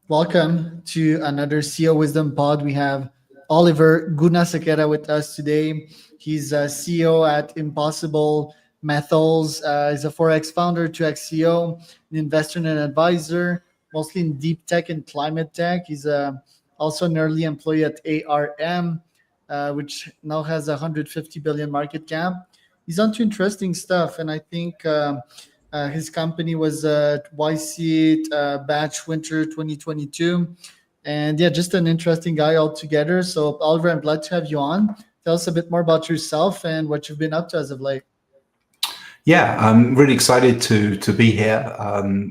Welcome to another CEO Wisdom Pod. We have Oliver Gunasekara with us today. He's a CEO at Impossible Metals. He's a Forex founder, 2X CEO, an investor and an advisor, mostly in deep tech and climate tech. He's also an early employee at ARM, which now has a 150 billion market cap. He's onto interesting stuff, and I think his company was YC Batch Winter 2022. And yeah, just an interesting guy altogether. So, Oliver, I'm glad to have you on. Tell us a bit more about yourself and what you've been up to as of late. Yeah, I'm really excited to be here.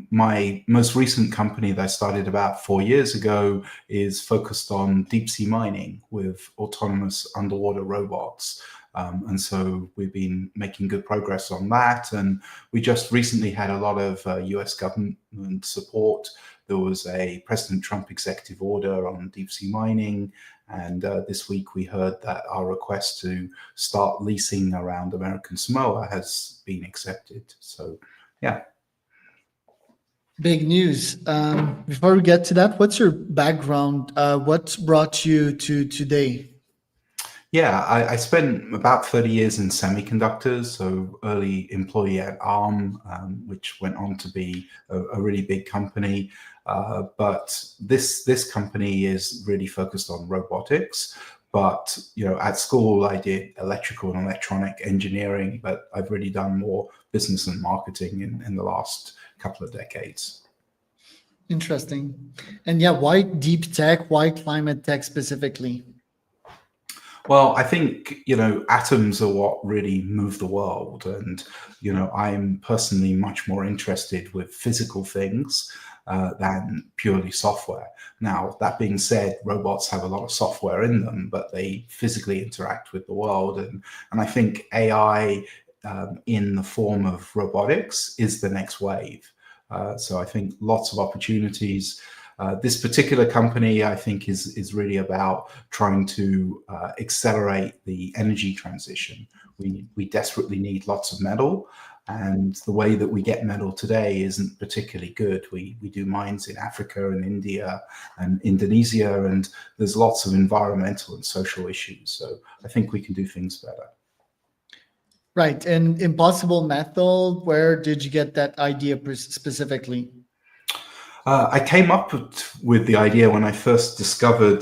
My most recent company that I started about 4 years ago is focused on deep sea mining with autonomous underwater robots. And so we've been making good progress on that. And we just recently had a lot of US government support. There was a President Trump executive order on deep sea mining. And this week we heard that our request to start leasing around American Samoa has been accepted. So, yeah. Big news. Before we get to that, what's your background? What brought you to today? Yeah, I spent about 30 years in semiconductors, so early employee at ARM, which went on to be a really big company. But this company is really focused on robotics. But at school I did electrical and electronic engineering, but I've really done more business and marketing in the last couple of decades. Interesting. And yeah, why deep tech? Why climate tech specifically? Well, I think, atoms are what really move the world. And, I'm personally much more interested with physical things than purely software. Now, that being said, robots have a lot of software in them, but they physically interact with the world. And I think AI in the form of robotics is the next wave. So I think lots of opportunities. This particular company, I think, is really about trying to accelerate the energy transition. We desperately need lots of metal, and the way that we get metal today isn't particularly good. We do mines in Africa and India and Indonesia, and there's lots of environmental and social issues. So I think we can do things better. Right. And Impossible Metal, where did you get that idea specifically? I came up with the idea when I first discovered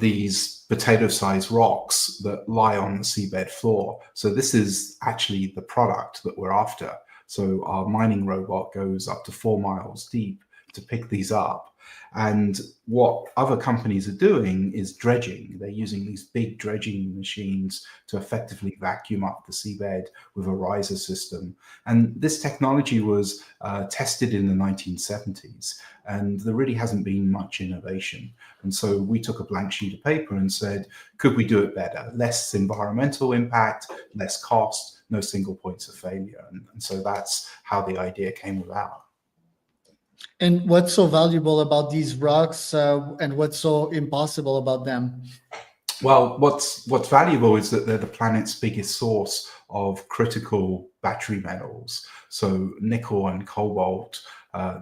these potato-sized rocks that lie on the seabed floor. So this is actually the product that we're after. So our mining robot goes up to 4 miles deep to pick these up. And what other companies are doing is dredging. They're using these big dredging machines to effectively vacuum up the seabed with a riser system. And this technology was tested in the 1970s, and there really hasn't been much innovation. And so we took a blank sheet of paper and said, could we do it better? Less environmental impact, less cost, no single points of failure. And so that's how the idea came about. And what's so valuable about these rocks, and what's so impossible about them? Well, what's valuable is that they're the planet's biggest source of critical battery metals. So nickel and cobalt.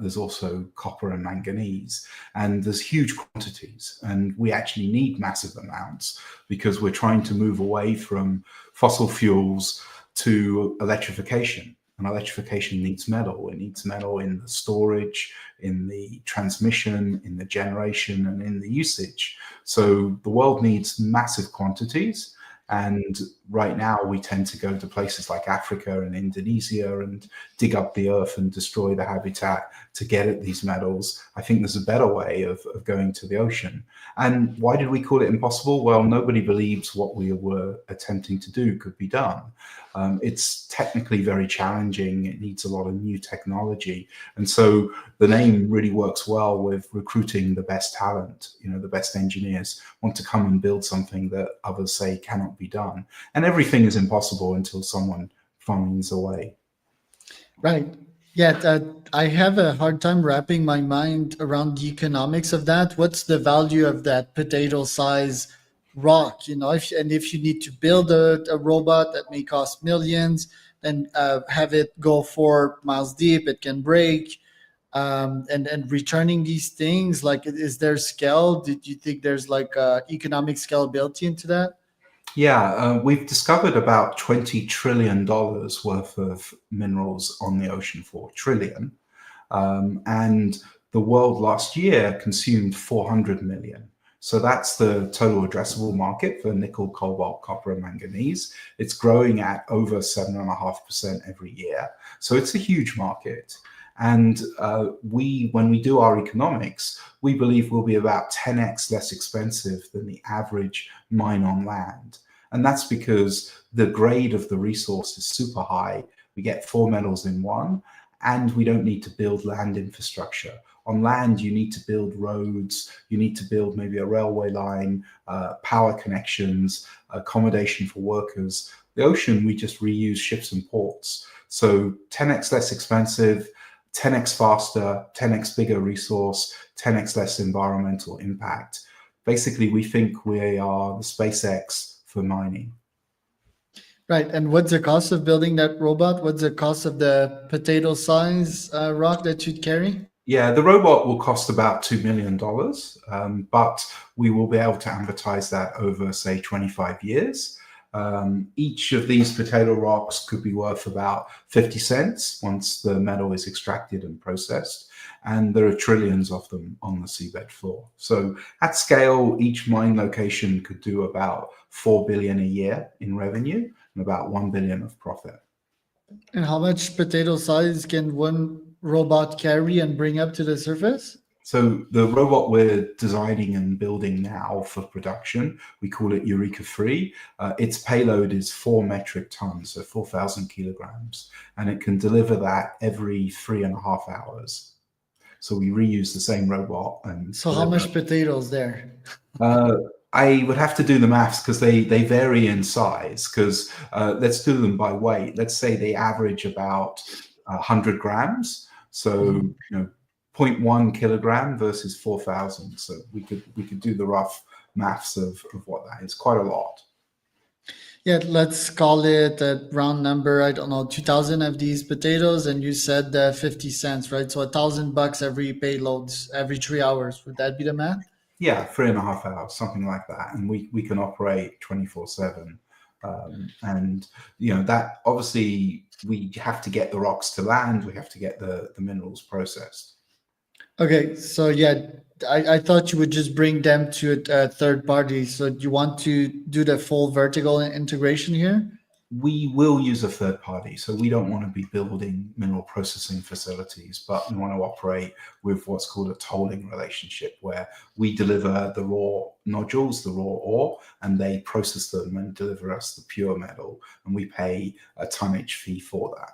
There's also copper and manganese, and there's huge quantities. And we actually need massive amounts because we're trying to move away from fossil fuels to electrification. And electrification needs metal. It needs metal in the storage, in the transmission, in the generation, and in the usage. So the world needs massive quantities. And right now we tend to go to places like Africa and Indonesia and dig up the earth and destroy the habitat to get at these metals. I think there's a better way of going to the ocean. And why did we call it impossible? Well, nobody believes what we were attempting to do could be done. It's technically very challenging. It needs a lot of new technology. And so the name really works well with recruiting the best talent. The best engineers want to come and build something that others say cannot be done. And everything is impossible until someone finds a way. Right. Yeah, I have a hard time wrapping my mind around the economics of that. What's the value of that potato size rock? If you need to build a robot that may cost millions, then have it go 4 miles deep, it can break. and returning these things? Like, is there scale? Did you think there's like economic scalability into that? Yeah, we've discovered about $20 trillion worth of minerals on the ocean floor. Trillion. And the world last year consumed 400 million. So that's the total addressable market for nickel, cobalt, copper, and manganese. It's growing at over 7.5% every year. So it's a huge market. And when we do our economics, we believe we'll be about 10x less expensive than the average mine on land. And that's because the grade of the resource is super high. We get four metals in one, and we don't need to build land infrastructure. On land, you need to build roads, you need to build maybe a railway line, power connections, accommodation for workers. The ocean, we just reuse ships and ports. So 10x less expensive, 10x faster, 10x bigger resource, 10x less environmental impact. Basically, we think we are the SpaceX for mining. Right. And what's the cost of building that robot? What's the cost of the potato size rock that you'd carry? Yeah, the robot will cost about $2 million, but we will be able to amortize that over, say, 25 years. Each of these potato rocks could be worth about 50 cents once the metal is extracted and processed. And there are trillions of them on the seabed floor. So at scale, each mine location could do about 4 billion a year in revenue and about 1 billion of profit. And how much potato size can one robot carry and bring up to the surface? So the robot we're designing and building now for production, we call it Eureka 3. Its payload is 4 metric tons, so 4,000 kilograms, and it can deliver that every 3.5 hours. So we reuse the same robot. And so how much potatoes there? I would have to do the maths because they vary in size. Because let's do them by weight. Let's say they average about 100 grams. So 0.1 kilogram versus 4,000. So we could do the rough maths of what that is. Quite a lot. Yeah, let's call it a round number. I don't know, 2,000 of these potatoes, and you said 50 cents, right? So $1,000 every payload every 3 hours. Would that be the math? Yeah, 3.5 hours, something like that, and we can operate 24/7. And that obviously we have to get the rocks to land. We have to get the minerals processed. Okay, so yeah, I thought you would just bring them to a third party. So you want to do the full vertical integration here? We will use a third party. So we don't want to be building mineral processing facilities, but we want to operate with what's called a tolling relationship, where we deliver the raw nodules, the raw ore, and they process them and deliver us the pure metal, and we pay a tonnage fee for that.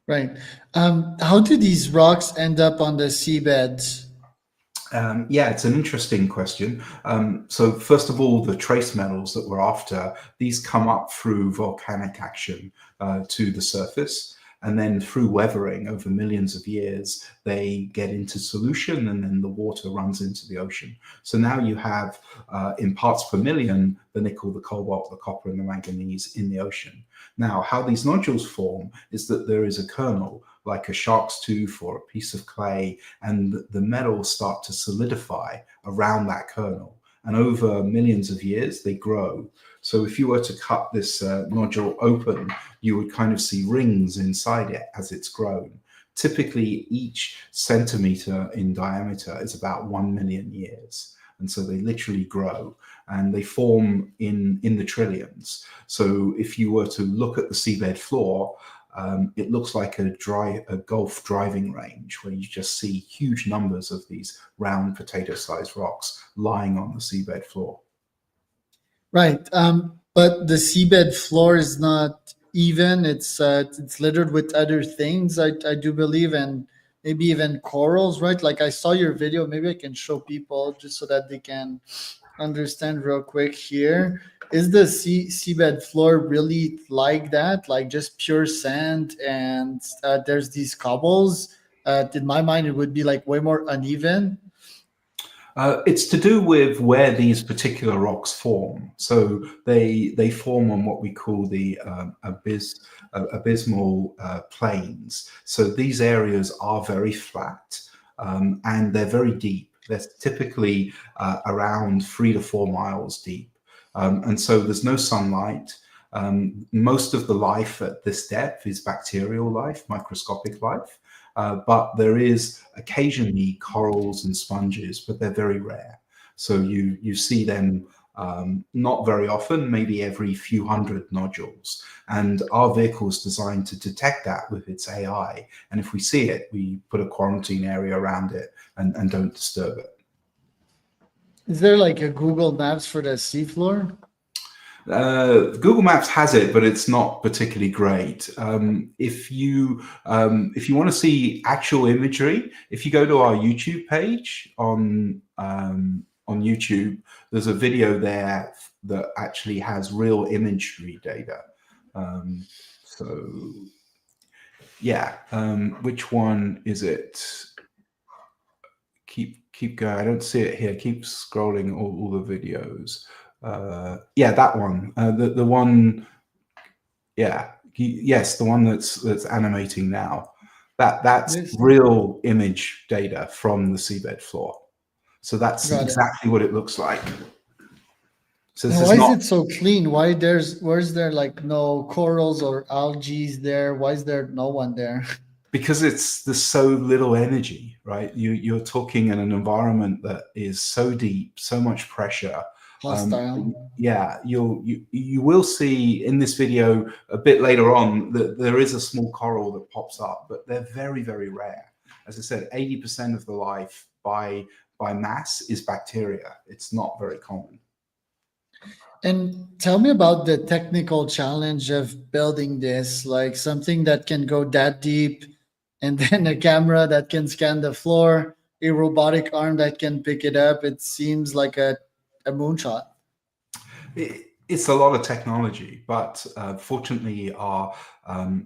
Right. How do these rocks end up on the seabed? Yeah, it's an interesting question. So first of all, the trace metals that we're after, these come up through volcanic action to the surface. And then through weathering over millions of years, they get into solution and then the water runs into the ocean. So now you have, in parts per million, the nickel, the cobalt, the copper, and the manganese in the ocean. Now, how these nodules form is that there is a kernel, like a shark's tooth or a piece of clay, and the metals start to solidify around that kernel. And over millions of years, they grow. So if you were to cut this nodule open, you would kind of see rings inside it as it's grown. Typically, each centimeter in diameter is about 1 million years. And so they literally grow and they form in the trillions. So if you were to look at the seabed floor, it looks like a golf driving range where you just see huge numbers of these round potato-sized rocks lying on the seabed floor. Right. But the seabed floor is not even. It's littered with other things, I do believe, and maybe even corals, right? Like I saw your video. Maybe I can show people just so that they can understand real quick here. Is the seabed floor really like that? Like just pure sand and there's these cobbles? In my mind, it would be like way more uneven. It's to do with where these particular rocks form. So they form on what we call the abysmal plains. So these areas are very flat, and they're very deep. They're typically around 3 to 4 miles deep, and so there's no sunlight. Most of the life at this depth is bacterial life, microscopic life. But there is occasionally corals and sponges, but they're very rare. So you see them not very often, maybe every few hundred nodules. And our vehicle is designed to detect that with its AI. And if we see it, we put a quarantine area around it and don't disturb it. Is there like a Google Maps for the seafloor? Google Maps has it, but it's not particularly great. If you want to see actual imagery, if you go to our YouTube page on YouTube, there's a video there that actually has real imagery data. So yeah, which one is it? Keep going. I don't see it here. Keep scrolling all the videos. Yeah, that one. The one. Yeah. Yes, the one that's animating now. That's real image data from the seabed floor. So that's exactly what it looks like. So why is it so clean? Where's there like no corals or algae there? Why is there no one there? Because there's so little energy, right? You're talking in an environment that is so deep, so much pressure. Hostile. Yeah, you will see in this video a bit later on that there is a small coral that pops up, but they're very, very rare. As I said, 80% of the life by mass is bacteria. It's not very common. And tell me about the technical challenge of building this, like something that can go that deep, and then a camera that can scan the floor, a robotic arm that can pick it up. It seems like a moonshot. It's a lot of technology, but fortunately, our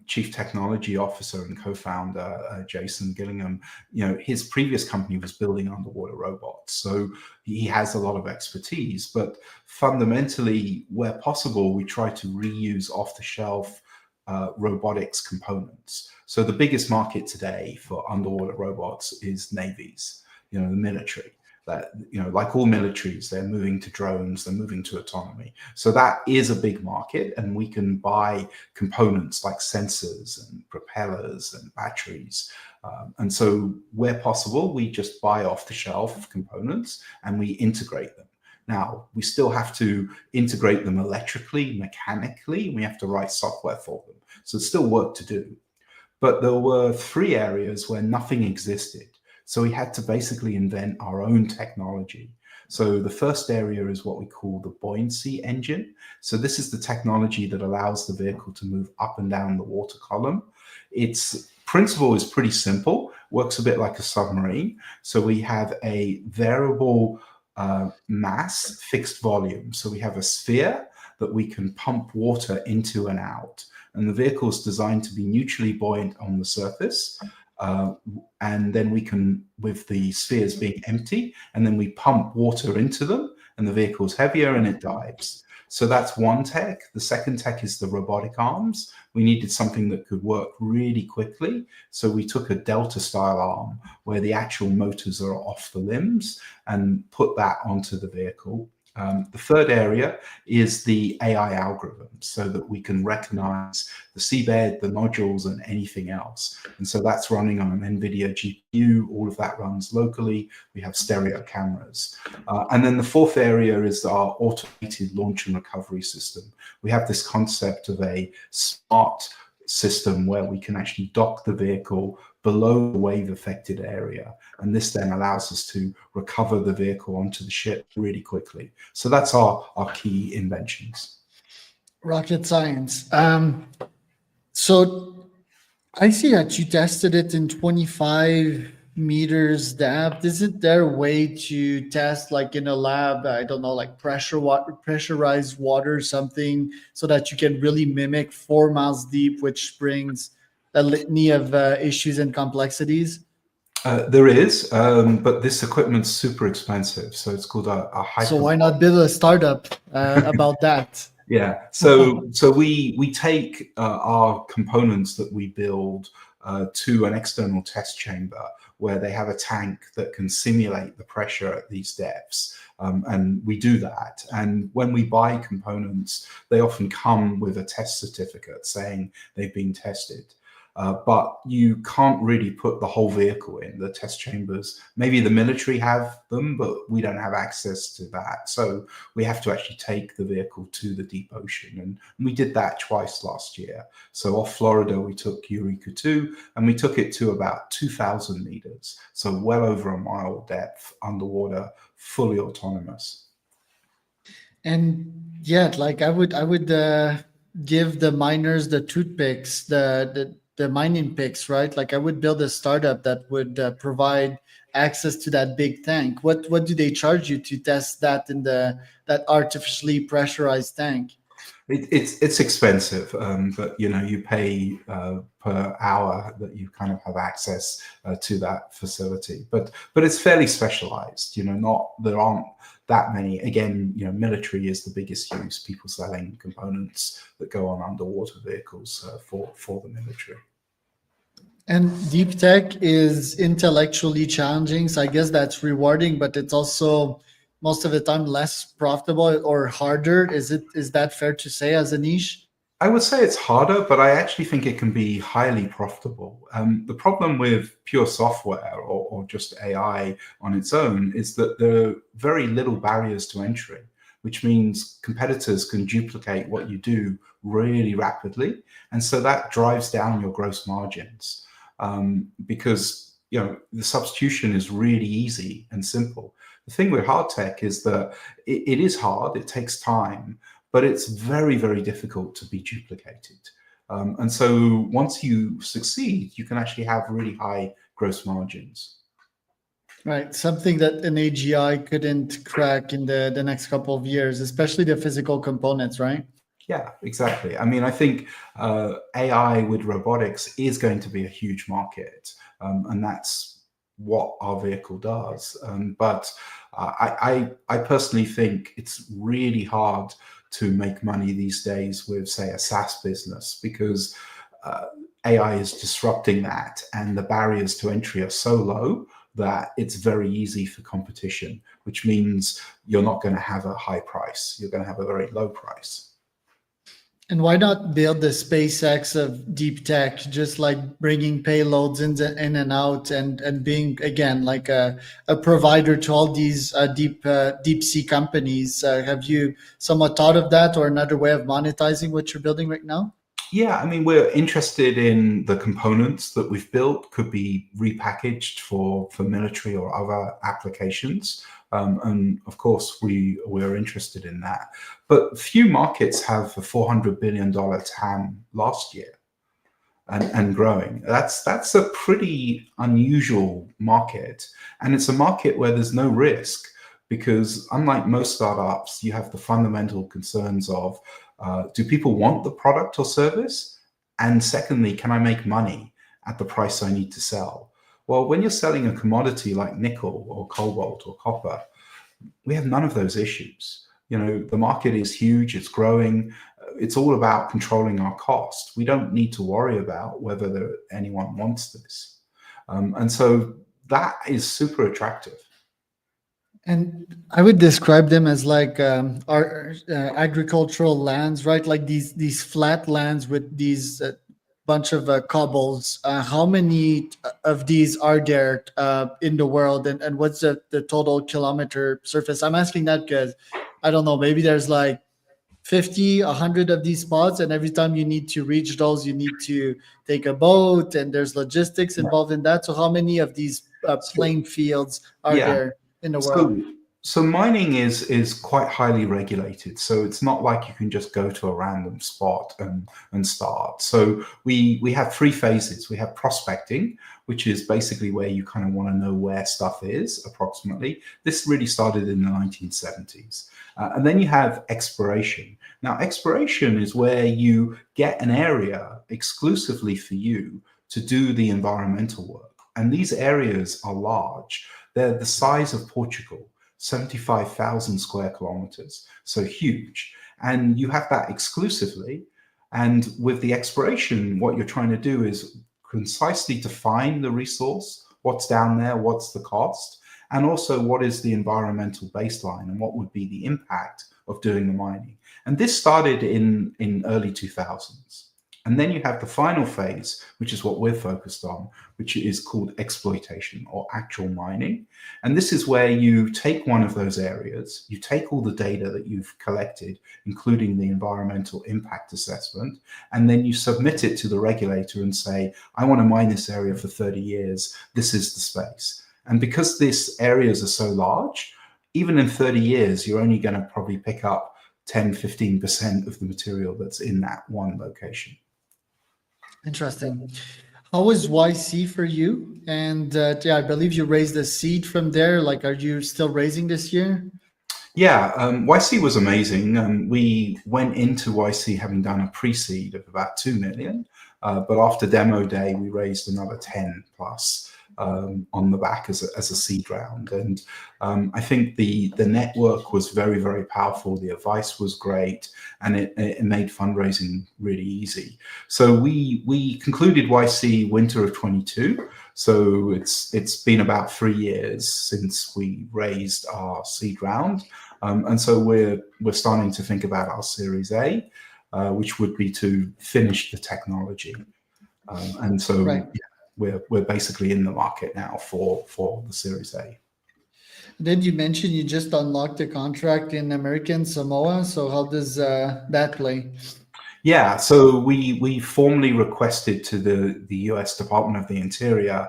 chief technology officer and co-founder, Jason Gillingham, his previous company was building underwater robots, so he has a lot of expertise. But fundamentally, where possible, we try to reuse off-the-shelf robotics components. So the biggest market today for underwater robots is navies, the military. That, like all militaries, they're moving to drones, they're moving to autonomy. So that is a big market, and we can buy components like sensors and propellers and batteries. And so where possible, we just buy off the shelf components and we integrate them. Now, we still have to integrate them electrically, mechanically, we have to write software for them. So there's still work to do. But there were 3 areas where nothing existed. So we had to basically invent our own technology. So the first area is what we call the buoyancy engine. So this is the technology that allows the vehicle to move up and down the water column. Its principle is pretty simple, works a bit like a submarine. So we have a variable mass, fixed volume. So we have a sphere that we can pump water into and out. And the vehicle is designed to be neutrally buoyant on the surface. And then we can, with the spheres being empty, and then we pump water into them, and the vehicle's heavier and it dives. So that's one tech. The second tech is the robotic arms. We needed something that could work really quickly. So we took a Delta style arm where the actual motors are off the limbs and put that onto the vehicle. The third area is the AI algorithms, so that we can recognize the seabed, the nodules, and anything else. And so that's running on an NVIDIA GPU. All of that runs locally. We have stereo cameras. And then the fourth area is our automated launch and recovery system. We have this concept of a smart system where we can actually dock the vehicle below the wave affected area, and this then allows us to recover the vehicle onto the ship really quickly. So that's our key inventions. Rocket science. So I see that you tested it in 25 meters depth. Isn't there a way to test, like in a lab, I don't know, like pressurized water or something, so that you can really mimic 4 miles deep, which brings a litany of issues and complexities? There is, but this equipment's super expensive, so it's called a So hyper. why not build a startup about that? Yeah. So we take our components that we build to an external test chamber where they have a tank that can simulate the pressure at these depths. And we do that. And when we buy components, they often come with a test certificate saying they've been tested. But you can't really put the whole vehicle in the test chambers. Maybe the military have them, but we don't have access to that. So we have to actually take the vehicle to the deep ocean. And we did that twice last year. So off Florida, we took Eureka 2 and we took it to about 2,000 meters. So well over a mile depth underwater, fully autonomous. And yeah, like I would give the miners the toothpicks, the mining picks, right? Like I would build a startup that would provide access to that big tank. What do they charge you to test that in the that artificially pressurized tank? It's expensive, but you pay per hour that you kind of have access to that facility. But it's fairly specialized. Not there aren't that many. Again, military is the biggest use. People selling components that go on underwater vehicles for the military. And deep tech is intellectually challenging, so I guess that's rewarding, but it's also most of the time less profitable or harder. Is that fair to say as a niche? I would say it's harder, but I actually think it can be highly profitable. The problem with pure software or just AI on its own is that there are very little barriers to entry, which means competitors can duplicate what you do really rapidly. And so that drives down your gross margins because the substitution is really easy and simple. The thing with hard tech is that it is hard, it takes time, but it's very, very difficult to be duplicated. And so once you succeed, you can actually have really high gross margins. Right, something that an AGI couldn't crack in the next couple of years, especially the physical components, right? Yeah, exactly. I mean, I think AI with robotics is going to be a huge market, and that's what our vehicle does. But I personally think it's really hard to make money these days with, say, a SaaS business because uh, AI is disrupting that, and the barriers to entry are so low that it's very easy for competition, which means you're not going to have a high price. You're going to have a very low price. And why not build the SpaceX of deep tech, just like bringing payloads in and out, and being again like a provider to all these deep sea companies? Have you somewhat thought of that, or another way of monetizing what you're building right now? Yeah, I mean, we're interested in the components that we've built could be repackaged for military or other applications. And of course, we're interested in that. But few markets have a $400 billion TAM last year and growing. That's a pretty unusual market. And it's a market where there's no risk because unlike most startups, you have the fundamental concerns of do people want the product or service? And secondly, can I make money at the price I need to sell? Well, when you're selling a commodity like nickel or cobalt or copper, we have none of those issues. The market is huge, it's growing. It's all about controlling our cost. We don't need to worry about whether anyone wants this. And so that is super attractive. And I would describe them as like our agricultural lands, right? Like these flat lands with these bunch of cobbles. How many of these are there in the world, and what's the total kilometer surface? I'm asking that because I don't know. Maybe there's like 50, 100 of these spots, and every time you need to reach those, you need to take a boat, and there's logistics involved in that. So, how many of these So, plain fields are yeah. there in the world? So, so mining is quite highly regulated. So it's not like you can just go to a random spot and start. So we have three phases. We have prospecting, which is basically where you kind of want to know where stuff is approximately. This really started in the 1970s. And then you have exploration. Now, exploration is where you get an area exclusively for you to do the environmental work. And these areas are large. They're the size of Portugal, 75,000 square kilometers, so huge. And you have that exclusively. And with the exploration, what you're trying to do is concisely define the resource, what's down there, what's the cost, and also what is the environmental baseline and what would be the impact of doing the mining. And this started in early 2000s. And then you have the final phase, which is what we're focused on, which is called exploitation or actual mining. And this is where you take one of those areas, you take all the data that you've collected, including the environmental impact assessment, and then you submit it to the regulator and say, I want to mine this area for 30 years. This is the space. And because these areas are so large, even in 30 years, you're only going to probably pick up 10, 15% of the material that's in that one location. Interesting. How was YC for you? And yeah, I believe you raised a seed from there. Like, are you still raising this year? Yeah, YC was amazing. We went into YC having done a pre-seed of about 2 million, but after demo day, we raised another 10 plus on the back as a seed round. And I think the network was very, very powerful. The advice was great, and it made fundraising really easy. So we concluded YC winter of 22. So it's been about 3 years since we raised our seed round. And so we're starting to think about our Series A, which would be to finish the technology. And so Right. we're basically in the market now for the Series A. Then you mentioned you just unlocked a contract in American Samoa. So how does that play? Yeah, so we formally requested to the US Department of the Interior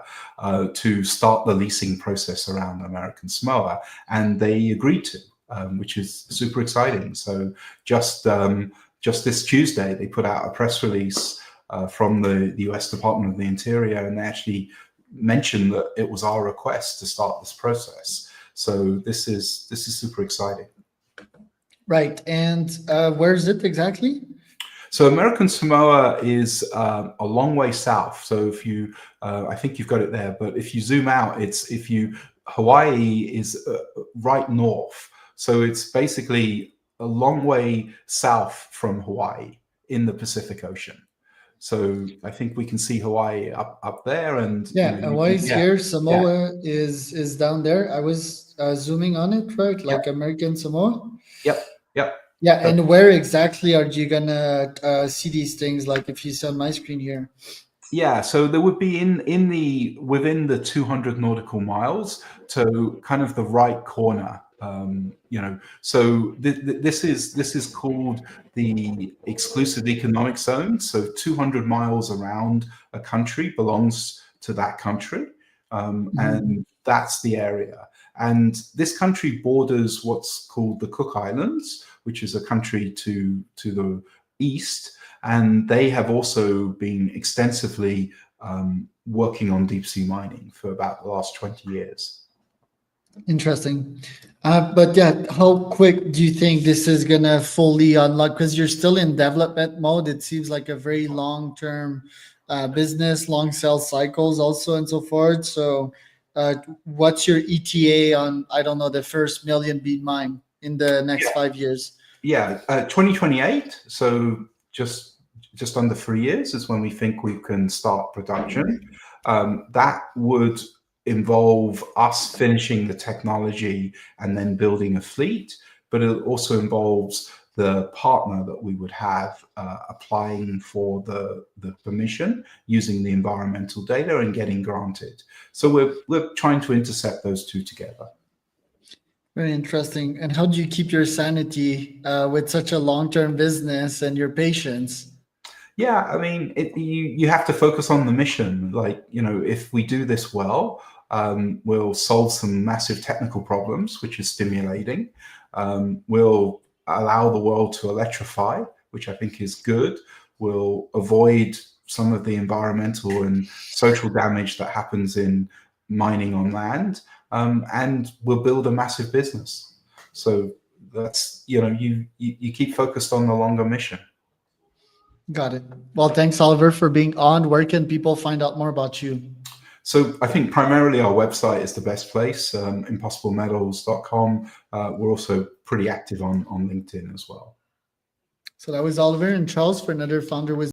to start the leasing process around American Samoa, and they agreed to, which is super exciting. So just this Tuesday, they put out a press release from the US Department of the Interior, and they actually mentioned that it was our request to start this process. So this is super exciting. Right. And where is it exactly? So American Samoa is a long way south. So if you, I think you've got it there, but if you zoom out, Hawaii is right north. So it's basically a long way south from Hawaii in the Pacific Ocean. So I think we can see Hawaii up there, and Yeah, Hawaii's here. Samoa is down there. I was zooming on it, right? Like American Samoa. Yep. Yeah, and where exactly are you gonna see these things? Like if you see on my screen here. Yeah, so there would be within the 200 nautical miles to kind of the right corner. So this is called the exclusive economic zone. So 200 miles around a country belongs to that country, and that's the area. And this country borders what's called the Cook Islands, which is a country to the east. And they have also been extensively working on deep sea mining for about the last 20 years. Interesting. But yeah, how quick do you think this is gonna fully unlock? Because you're still in development mode. It seems like a very long-term business, long sales cycles also and so forth. So what's your ETA on, I don't know, the first million being mined in the next 5 years? Yeah, 2028. So just under 3 years is when we think we can start production. That would involve us finishing the technology and then building a fleet, but it also involves the partner that we would have applying for the permission, using the environmental data and getting granted. So we're trying to intercept those two together. Very interesting. And how do you keep your sanity with such a long-term business and your patience? Yeah, I mean, you have to focus on the mission. Like, if we do this well, we'll solve some massive technical problems, which is stimulating. We'll allow the world to electrify, which I think is good. We'll avoid some of the environmental and social damage that happens in mining on land, and we'll build a massive business. So that's, you keep focused on the longer mission. Got it. Well, thanks, Oliver, for being on. Where can people find out more about you? So I think primarily our website is the best place, impossiblemetals.com. We're also pretty active on LinkedIn as well. So that was Oliver and Charles for another Founder Wisdom